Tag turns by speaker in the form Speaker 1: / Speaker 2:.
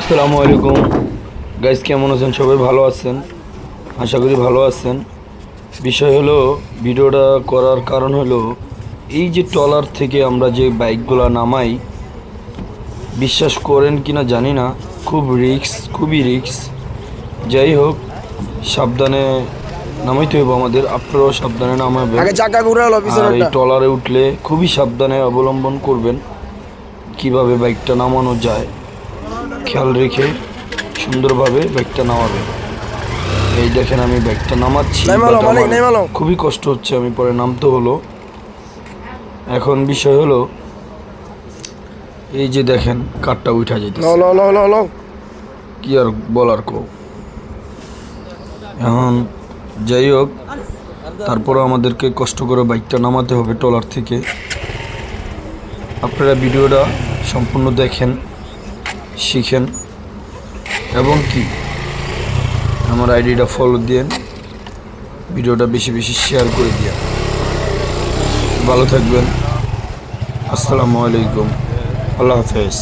Speaker 1: আসসালামু আলাইকুম গাইস, কেমন আছেন? সবাই ভালো আছেন? আশা করি ভালো আছেন। বিষয় হলো, ভিডিওটা করার কারণ হলো, এই যে ট্রলার থেকে আমরা যে বাইকগুলো নামাই, বিশ্বাস করেন কিনা জানি না, খুবই রিস্ক। যাই হোক, সাবধানে নামাইতে হবে আমাদের, আপনারাও সাবধানে নামাবেন।
Speaker 2: আগে চাকা ঘুরালো
Speaker 1: আর এই
Speaker 2: পিছনেরটা।
Speaker 1: ট্রলারে উঠলে খুবই সাবধানে অবলম্বন করবেন, কিভাবে বাইকটা নামানো যায় খেয়াল রেখে সুন্দরভাবে বাইকটা নামাবেন। এই দেখেন, আমি বাইকটা নামাচ্ছি,
Speaker 2: নামালো
Speaker 1: but
Speaker 2: মালিক,
Speaker 1: আমার
Speaker 2: নামালো।
Speaker 1: খুবই কষ্ট হচ্ছে, আমি পরে নামতে হলো। এখন বিষয় হলো, এই যে দেখেন কাঠটা উঠা
Speaker 2: লো
Speaker 1: যাইতেছে,
Speaker 2: লো লো লো লো
Speaker 1: কি আর বলার কো। এখন যাই হোক, তারপরও আমাদেরকে কষ্ট করে বাইকটা নামাতে হবে ট্রলার থেকে। আপনারা ভিডিওটা সম্পূর্ণ দেখেন, শিখেন, এবং কি আমার আইডিটা ফলো দিন, ভিডিওটা বেশি বেশি শেয়ার করে দিন। ভালো থাকবেন। আসসালামু আলাইকুম, আল্লাহ হাফেজ।